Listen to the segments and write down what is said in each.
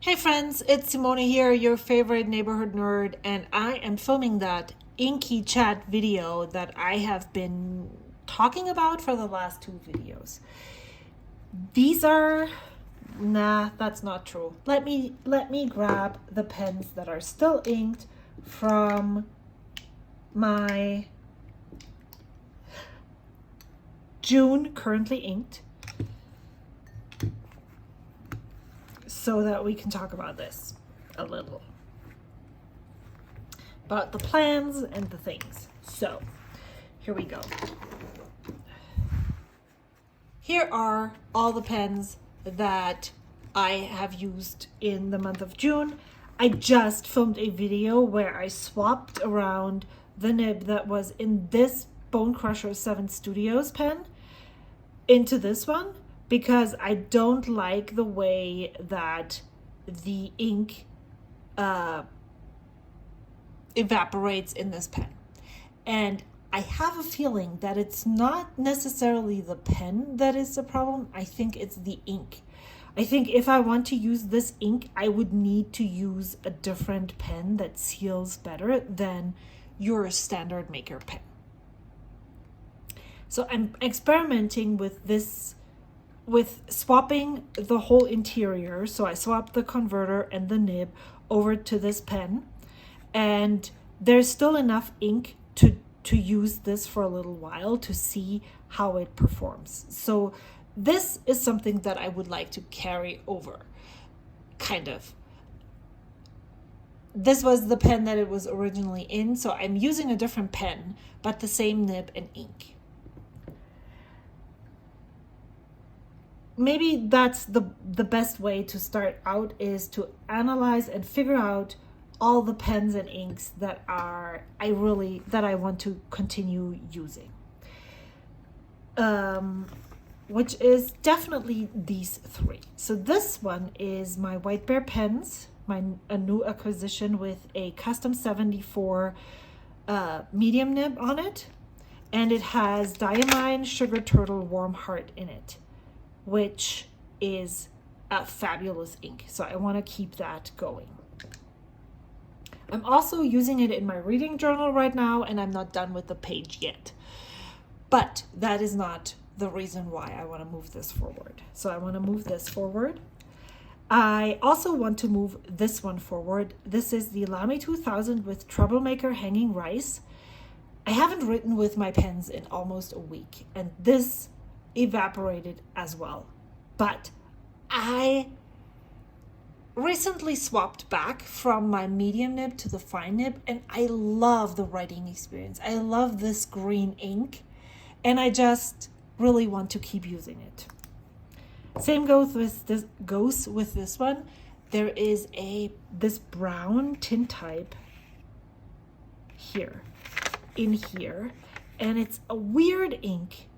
Hey friends, it's Simone here, your favorite neighborhood nerd, and I am filming that inky chat video that I have been talking about for the last two videos. These are that's not true. Let me grab the pens that are still inked from my June currently inked, so that we can talk about this a little, about the plans and the things. So here we go. Here are all the pens that I have used in the month of June. I just filmed a video where I swapped around the nib that was in this Bone Crusher 7 Studios pen into this one, because I don't like the way that the ink evaporates in this pen. And I have a feeling that it's not necessarily the pen that is the problem. I think it's the ink. I think if I want to use this ink, I would need to use a different pen that seals better than your standard maker pen. So I'm experimenting with this, with swapping the whole interior. So I swapped the converter and the nib over to this pen, and there's still enough ink to use this for a little while to see how it performs. So this is something that I would like to carry over, kind of. This was the pen that it was originally in, so I'm using a different pen, but the same nib and ink. Maybe that's the best way to start out, is to analyze and figure out all the pens and inks that I want to continue using. Which is definitely these three. So this one is my White Bear pens, a new acquisition with a custom 74 medium nib on it, and it has Diamine Sugar Turtle Warm Heart in it, which is a fabulous ink. So I want to keep that going. I'm also using it in my reading journal right now, and I'm not done with the page yet. But that is not the reason why I want to move this forward. So I want to move this forward. I also want to move this one forward. This is the Lamy 2000 with Troublemaker Hanging Rice. I haven't written with my pens in almost a week, and this evaporated as well. But I recently swapped back from my medium nib to the fine nib, and I love the writing experience. I love this green ink, and I just really want to keep using it. Same goes with this one. There is this brown tint type in here, and it's a weird ink,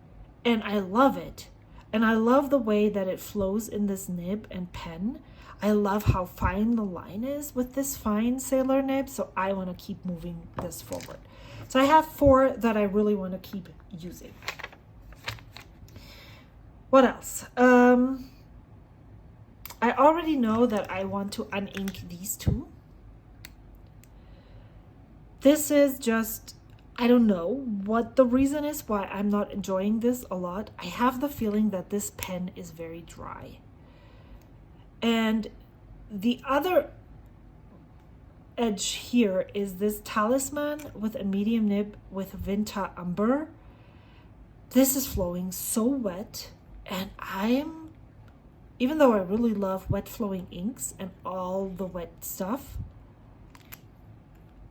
and I love it. And I love the way that it flows in this nib and pen. I love how fine the line is with this fine sailor nib, so I want to keep moving this forward. So I have 4 that I really want to keep using. What else? I already know that I want to unink these 2. This is just, I don't know what the reason is why I'm not enjoying this a lot. I have the feeling that this pen is very dry. And the other edge here is this Talisman with a medium nib with Vinta Umber. This is flowing so wet, and even though I really love wet flowing inks and all the wet stuff,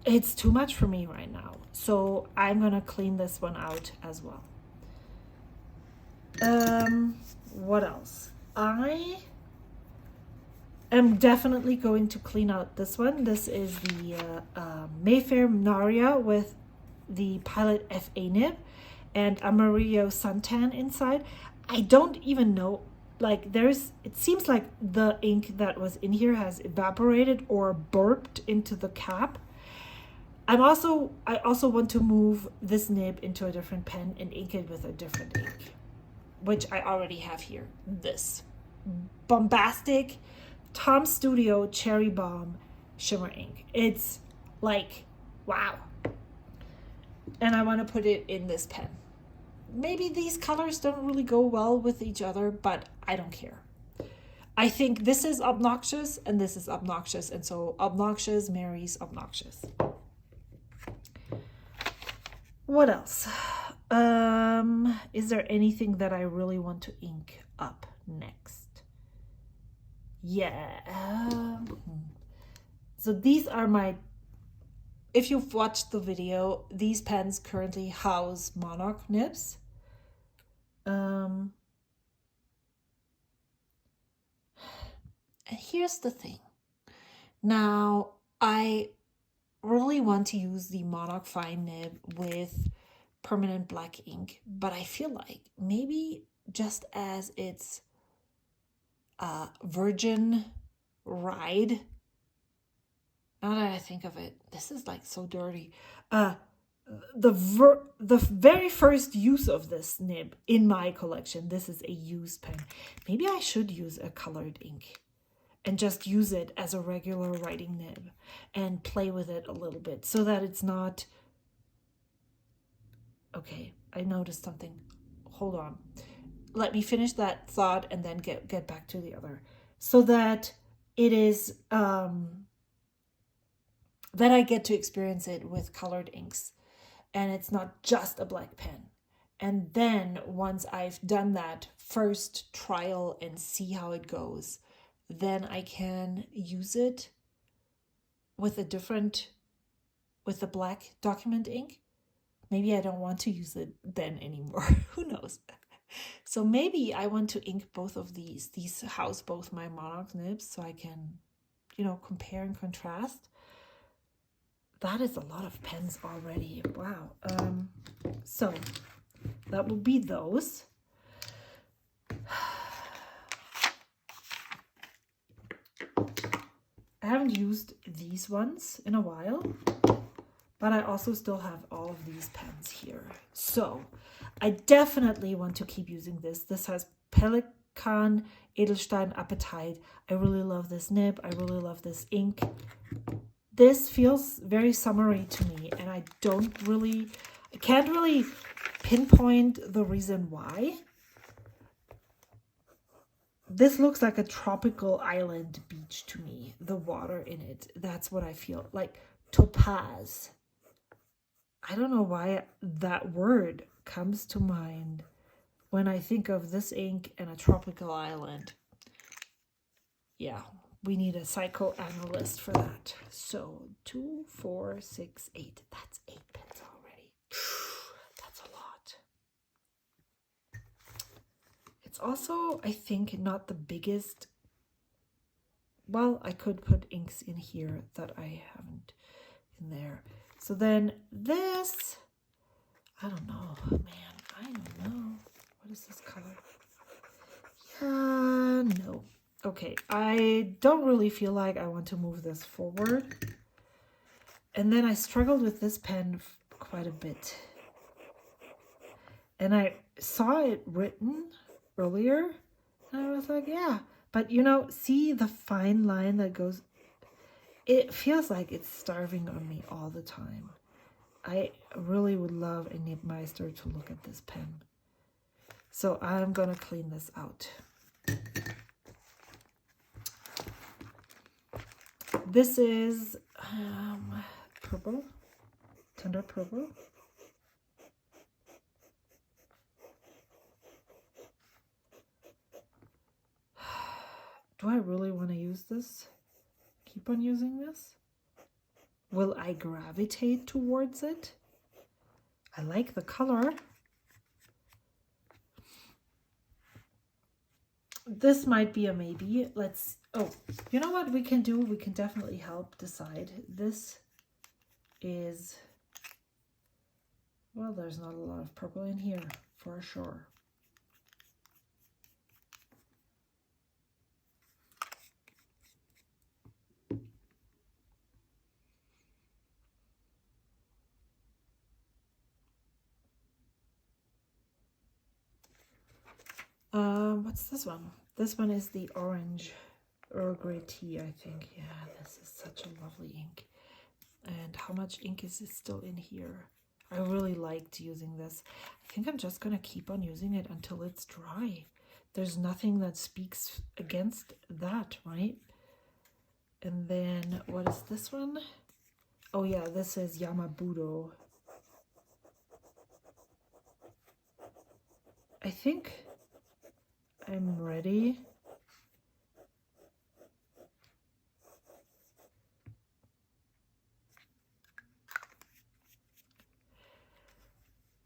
it's too much for me right now. So I'm gonna clean this one out as well. What else? I am definitely going to clean out this one. This is the Mayfair Naria with the Pilot FA nib and Amarillo Suntan inside. I don't even know, like it seems like the ink that was in here has evaporated or burped into the cap. I also want to move this nib into a different pen and ink it with a different ink, which I already have here. This bombastic Tom Studio Cherry Bomb Shimmer Ink. It's like, wow. And I want to put it in this pen. Maybe these colors don't really go well with each other, but I don't care. I think this is obnoxious and this is obnoxious, and so obnoxious marries obnoxious. What else? Is there anything that I really want to ink up next? Yeah. So these are my, if you've watched the video, these pens currently house monarch nibs. And here's the thing. Now, I really want to use the monarch fine nib with permanent black ink, but I feel like maybe just as it's a virgin ride, now that I think of it, this is like so dirty. The very first use of this nib in my collection, this is a used pen. Maybe I should use a colored ink and just use it as a regular writing nib and play with it a little bit so that it's not... Okay, I noticed something. Hold on. Let me finish that thought and then get back to the other. So that it is, that I get to experience it with colored inks. And it's not just a black pen. And then once I've done that first trial and see how it goes, then I can use it with a different, with the black document ink. Maybe I don't want to use it then anymore. Who knows? So maybe I want to ink both of these. These house both my monarch nibs so I can, you know, compare and contrast. That is a lot of pens already. Wow. So that will be those. I haven't used these ones in a while, but I also still have all of these pens here. So I definitely want to keep using this. This has Pelikan Edelstein Appetite. I really love this nib. I really love this ink. This feels very summery to me, and I can't really pinpoint the reason why. This looks like a tropical island beach to me, the water in it. That's what I feel like. Topaz. I don't know why that word comes to mind when I think of this ink and a tropical island. Yeah, we need a psychoanalyst for that. So 2, 4, 6, 8. That's 8 pens already. That's a lot. It's also, I think, not the biggest. Well, I could put inks in here that I haven't in there. So then this, I don't know, man, I don't know. What is this color? No. Okay, I don't really feel like I want to move this forward. And then I struggled with this pen quite a bit. And I saw it written earlier, and I was like, yeah. But, you know, see the fine line that goes... It feels like it's starving on me all the time. I really would love a Nibmeister to look at this pen. So I'm going to clean this out. This is purple, tender purple. Do I really want to use this? Keep on using this? Will I gravitate towards it? I like the color. This might be a maybe. Let's, oh, you know what we can do? We can definitely help decide. This is, well, there's not a lot of purple in here for sure. What's this one? This one is the orange Earl Grey tea, I think. Yeah, this is such a lovely ink. And how much ink is still in here? I really liked using this. I think I'm just going to keep on using it until it's dry. There's nothing that speaks against that, right? And then, what is this one? Oh yeah, this is Yamabudo. I think I'm ready.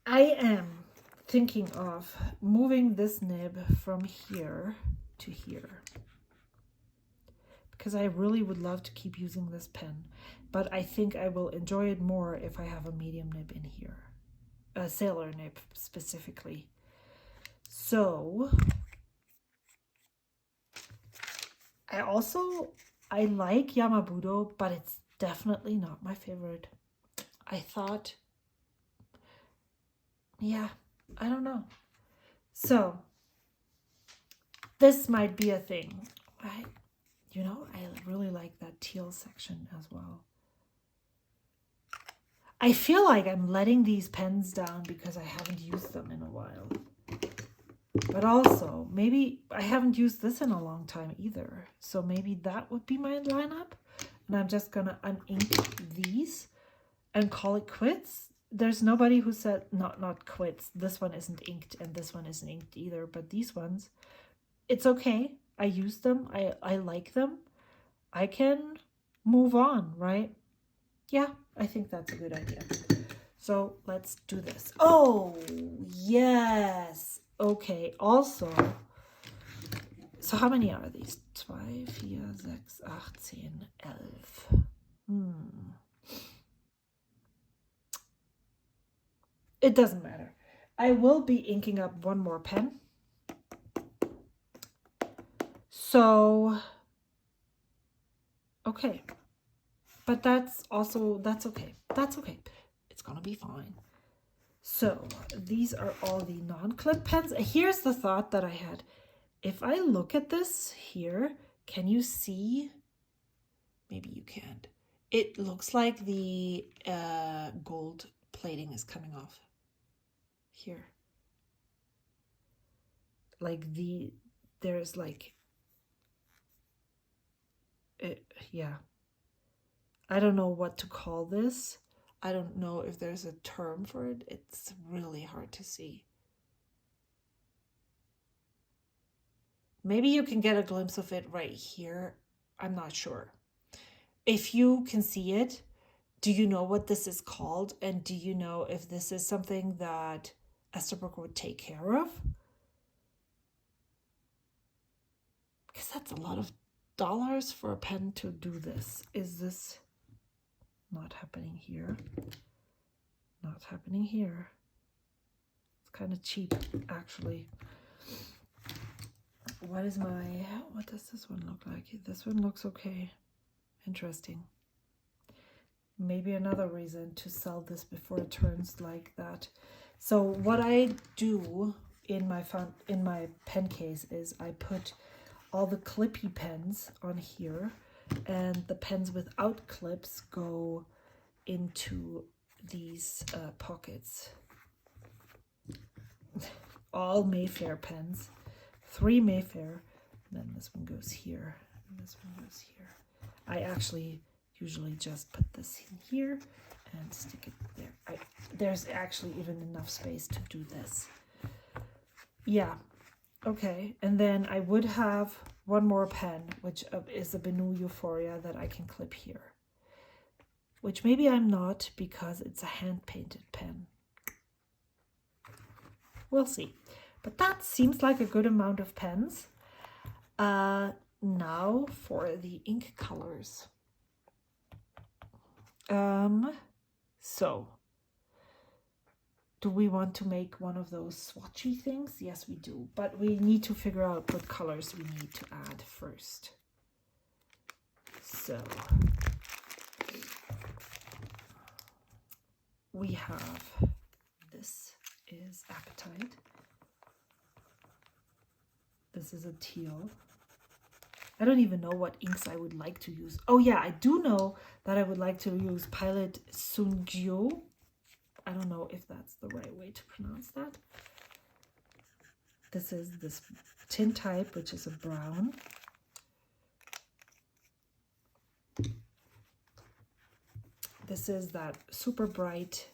I am thinking of moving this nib from here to here, because I really would love to keep using this pen, but I think I will enjoy it more if I have a medium nib in here, a sailor nib specifically. So I like Yamabudo, but it's definitely not my favorite. I thought, yeah, I don't know. So this might be a thing. I really like that teal section as well. I feel like I'm letting these pens down because I haven't used them in a while. But also, maybe I haven't used this in a long time either. So maybe that would be my lineup. And I'm just going to unink these and call it quits. There's nobody who said, not quits. This one isn't inked and this one isn't inked either. But these ones, it's okay. I use them. I like them. I can move on, right? Yeah, I think that's a good idea. So let's do this. Oh, yes. Okay, also, so how many are these? 2, 4, 6, 8, 10, 11. It doesn't matter. I will be inking up one more pen. So, okay. But that's okay. That's okay. It's gonna be fine. So these are all the non-clip pens. Here's the thought that I had. If I look at this here, can you see? Maybe you can't. It looks like the gold plating is coming off here. Like there's like, yeah. I don't know what to call this. I don't know if there's a term for it. It's really hard to see. Maybe you can get a glimpse of it right here. I'm not sure. If you can see it, do you know what this is called? And do you know if this is something that Esterbrook would take care of? Because that's a lot of dollars for a pen to do this. Is this not happening here? Not happening here. It's kind of cheap, actually. What does this one look like? This one looks okay. Interesting. Maybe another reason to sell this before it turns like that. So what I do in my pen case is I put all the clippy pens on here, and the pens without clips go into these pockets. All Mayfair pens, 3 Mayfair, and then this one goes here, and this one goes here. I actually usually just put this in here and stick it there. There's actually even enough space to do this. Yeah, okay. And then I would have one more pen, which is a Benu Euphoria that I can clip here. Which maybe I'm not, because it's a hand-painted pen. We'll see. But that seems like a good amount of pens. Now for the ink colors. So, do we want to make one of those swatchy things? Yes, we do. But we need to figure out what colors we need to add first. So, we have, this is Appetite. This is a teal. I don't even know what inks I would like to use. Oh yeah, I do know that I would like to use Pilot Sungyo. I don't know if that's the right way to pronounce that. This is this tin type, which is a brown. This is that super bright,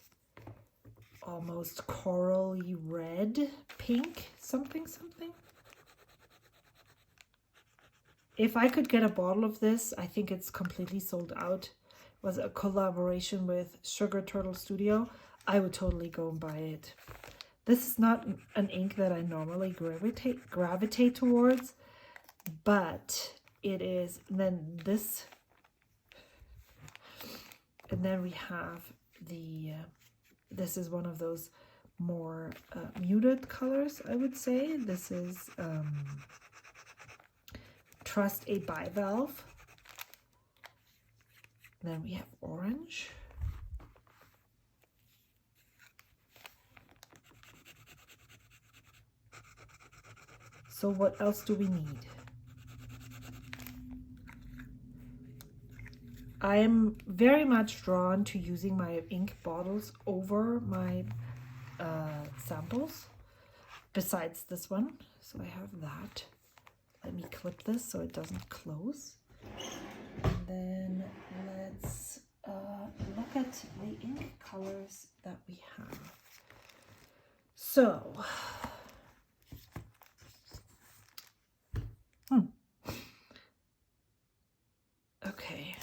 almost corally red, pink, something. If I could get a bottle of this, I think it's completely sold out. It was a collaboration with Sugar Turtle Studio. I would totally go and buy it. This is not an ink that I normally gravitate towards, but it is. And then this, and then we have the, this is one of those more muted colors, I would say. This is Trust a Bivalve. Then we have orange. So what else do we need? I'm very much drawn to using my ink bottles over my samples, besides this one. So I have that. Let me clip this so it doesn't close. And then let's look at the ink colors that we have. So, okay.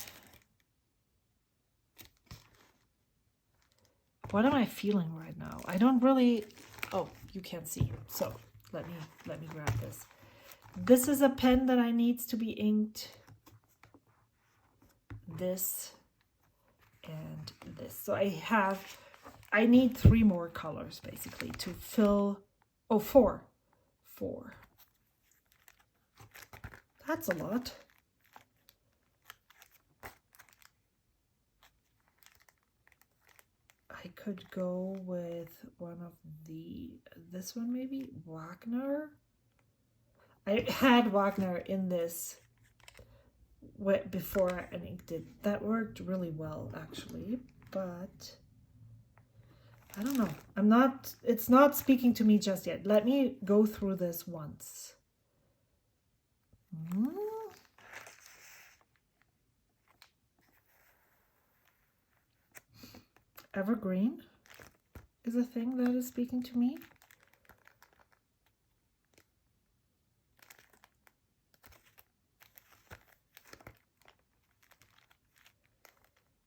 What am I feeling right now? I don't really, oh, you can't see. So let me grab this. This is a pen that I needs to be inked. This and this. So I need 3 more colors basically to fill, oh, 4. That's a lot. I could go with one of this one maybe, Wagner. I had Wagner in this before I inked it. That worked really well actually, but I don't know. It's not speaking to me just yet. Let me go through this once. Evergreen is a thing that is speaking to me.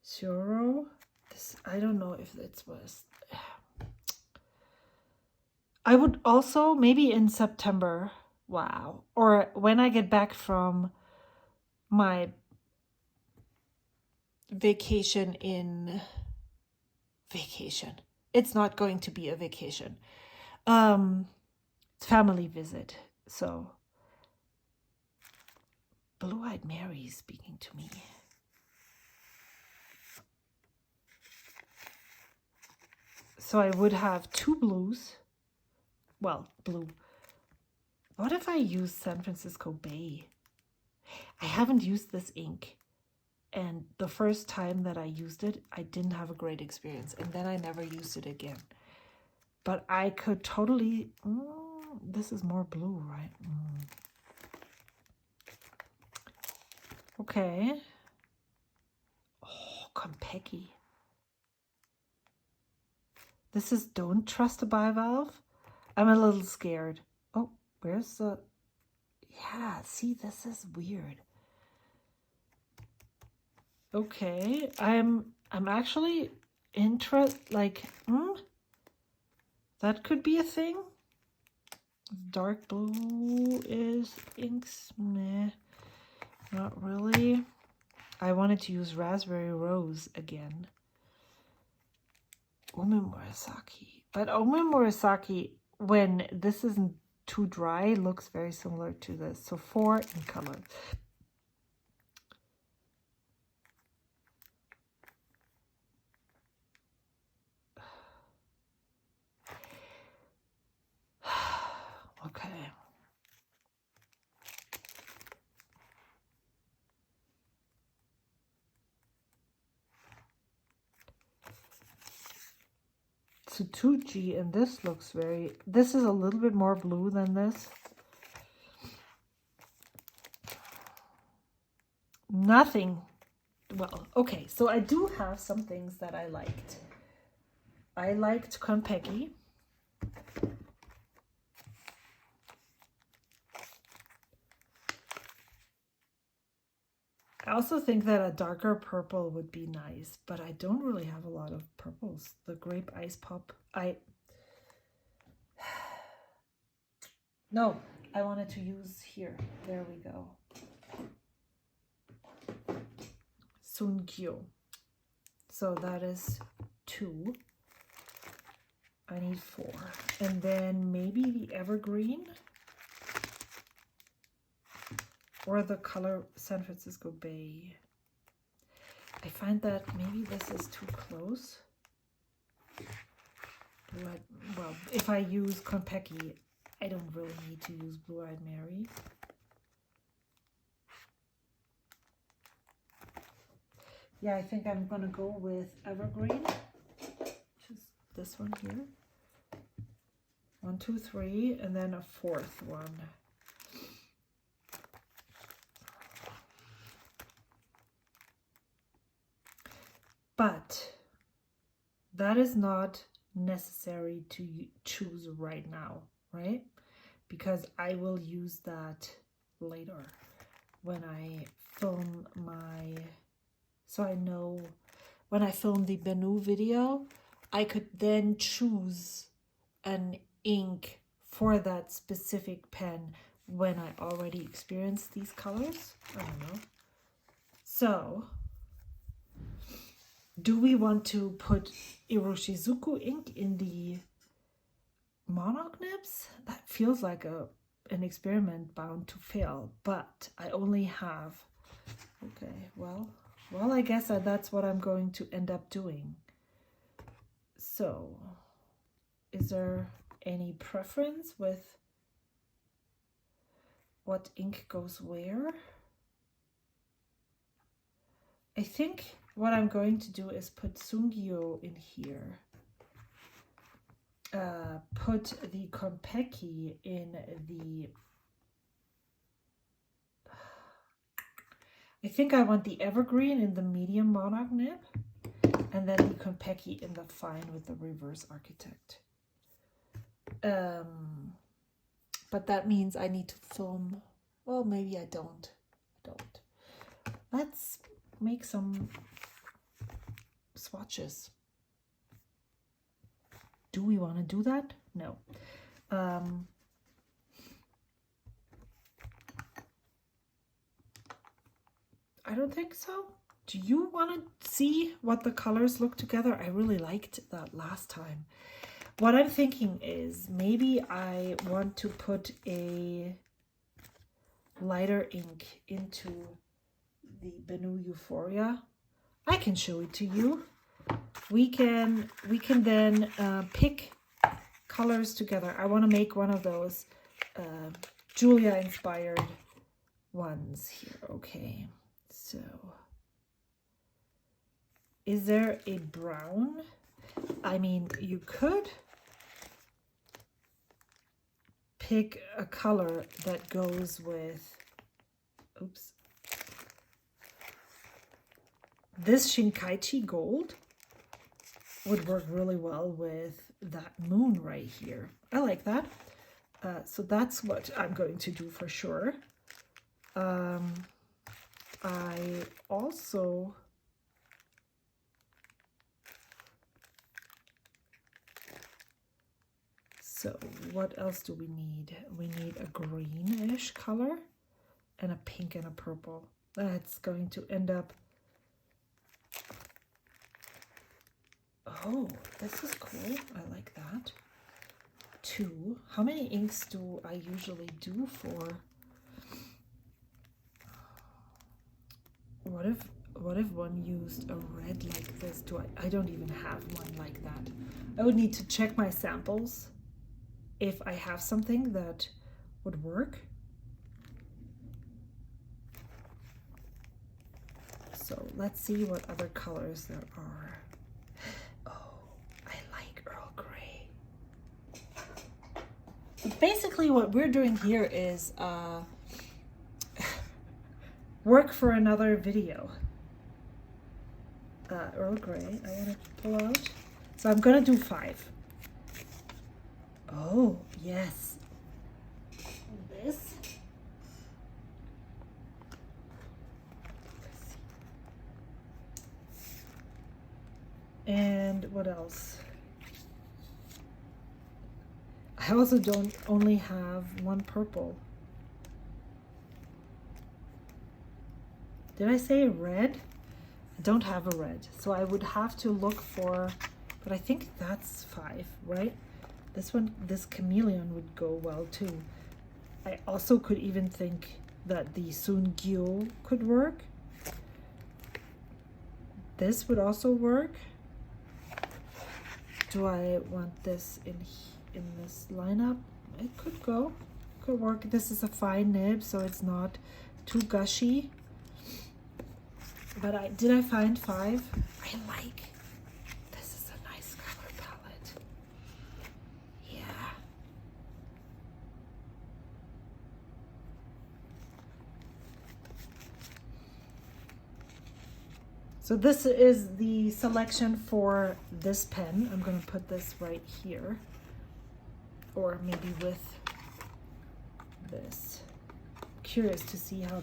Suro. This, I don't know if it was. I would also maybe in September. Wow. Or when I get back from my vacation in vacation. It's not going to be a vacation. Family visit. So Blue-Eyed Mary is speaking to me. So I would have 2 blues. Well, blue. What if I use San Francisco Bay? I haven't used this ink. And the first time that I used it, I didn't have a great experience. And then I never used it again. But I could totally... this is more blue, right? Okay. Oh, Compeki. This is Don't Trust a Bivalve. I'm a little scared. Oh, where's the... Yeah, see, this is weird. Okay, I'm actually like, that could be a thing. Dark blue is inks, meh, not really. I wanted to use Raspberry Rose again. Umi Murasaki, but Umi Murasaki, when this isn't too dry, looks very similar to this. So 4 in color. Okay. Tsutuji, and this looks very, this is a little bit more blue than this. Nothing, well, okay, so I do have some things that I liked. I liked Konpeki. I also think that a darker purple would be nice, but I don't really have a lot of purples. The Grape Ice Pop, no, I wanted to use here. There we go. Sunkyo. So that is 2. I need 4. And then maybe the Evergreen. Or the color San Francisco Bay. I find that maybe this is too close. Well, if I use Konpeki, I don't really need to use Blue-Eyed Mary. Yeah, I think I'm gonna go with Evergreen. Just this one here. 1, 2, 3, and then a 4th one. But that is not necessary to choose right now, right? Because I will use that later when I film my, so I know when I film the Benu video, I could then choose an ink for that specific pen when I already experienced these colors. I don't know. So do we want to put Iroshizuku ink in the monarch nibs? That feels like an experiment bound to fail, but I only have, okay, well, I guess that's what I'm going to end up doing. So, is there any preference with what ink goes where? I think what I'm going to do is put Sungyo in here. Put the Konpeki in the... I think I want the Evergreen in the medium monarch nib. And then the Konpeki in the fine with the reverse architect. But that means I need to film... Well, maybe I don't. Let's make some swatches. Do we want to do that? No. I don't think so. Do you want to see what the colors look together? I really liked that last time. What I'm thinking is maybe I want to put a lighter ink into the Benu Euphoria. I can show it to you. We can then pick colors together. I want to make one of those Julia inspired ones here. Okay, so is there a brown? I mean, you could pick a color that goes with, oops, this Shinkaichi gold would work really well with that moon right here. I like that. So that's what I'm going to do for sure. I also so what else do we need? We need a greenish color and a pink and a purple. That's going to end up, oh, this is cool. I like that. 2. How many inks do I usually do for? What if one used a red like this? I don't even have one like that. I would need to check my samples if I have something that would work. So let's see what other colors there are. Oh, I like Earl Grey. basically what we're doing here is work for another video. Earl Grey, I want to pull out. So I'm gonna do 5. Oh, yes. And this. And what else? I also don't only have one purple. Did I say red? I don't have a red, so I would have to look for, but I think that's 5, right? This one, this chameleon would go well too. I also could even think that the Sun Gyo could work. This would also work. Do I want this in this lineup? It could go, could work. This is a fine nib, so it's not too gushy. But did I find 5? I like, this is a nice color palette. Yeah. So this is the selection for this pen. I'm going to put this right here, or maybe with this. Curious to see how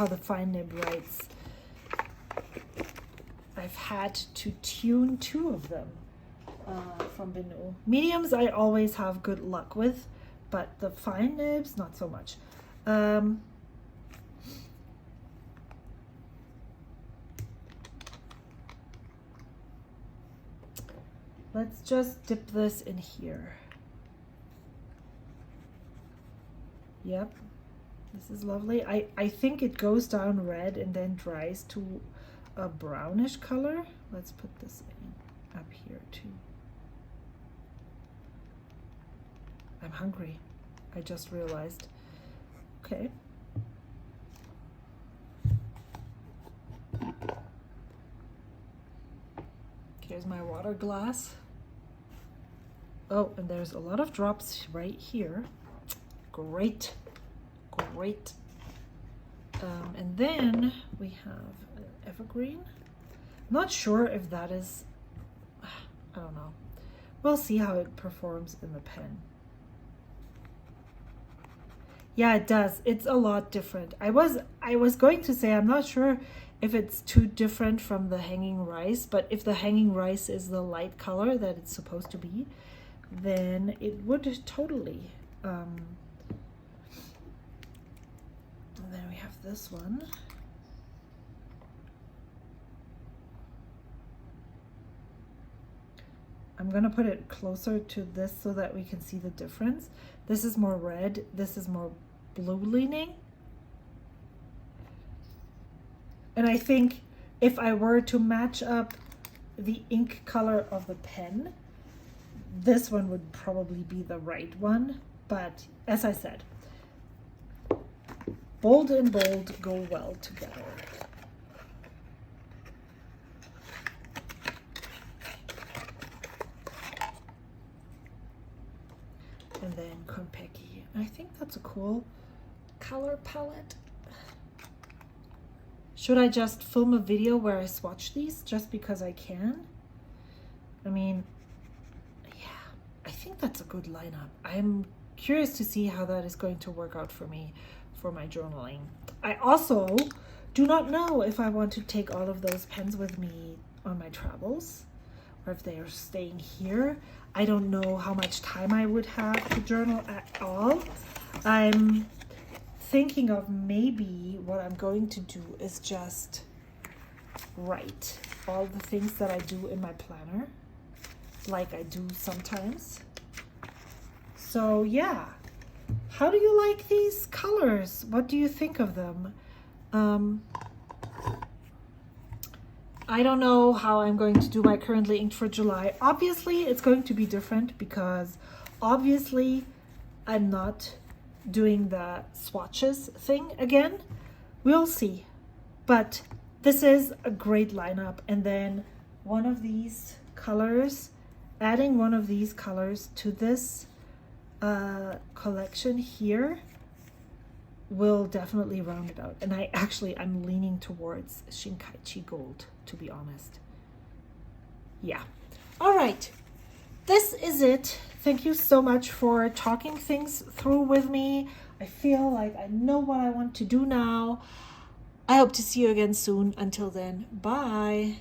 the fine nib writes. I've had to tune 2 of them from Benu. Mediums I always have good luck with, but the fine nibs, not so much. Let's just dip this in here. Yep, this is lovely. I think it goes down red and then dries to a brownish color. Let's put this in up here too. I'm hungry. I just realized. Okay. Here's my water glass. Oh, and there's a lot of drops right here. Great, great. And then we have evergreen. I'm not sure if that is, I don't know. We'll see how it performs in the pen. Yeah, it does. It's a lot different. I was going to say I'm not sure if it's too different from the hanging rice, but if the hanging rice is the light color that it's supposed to be, then it would totally. And then we have this one. I'm gonna put it closer to this so that we can see the difference. This is more red, this is more blue leaning. And I think if I were to match up the ink color of the pen, this one would probably be the right one. But as I said, bold and bold go well together. And then Konpeki. I think that's a cool color palette. Should I just film a video where I swatch these just because I can? I mean, yeah, I think that's a good lineup. I'm curious to see how that is going to work out for me for my journaling. I also do not know if I want to take all of those pens with me on my travels or if they are staying here. I don't know how much time I would have to journal at all. I'm thinking of maybe what I'm going to do is just write all the things that I do in my planner, like I do sometimes. So yeah, how do you like these colors? What do you think of them? I don't know how I'm going to do my currently inked for July. Obviously, it's going to be different because obviously I'm not doing the swatches thing again. We'll see. But this is a great lineup. And then one of these colors, adding one of these colors to this collection here will definitely round it out. And I'm leaning towards Shinkaichi Gold, to be honest. Yeah. All right. This is it. Thank you so much for talking things through with me. I feel like I know what I want to do now. I hope to see you again soon. Until then, bye.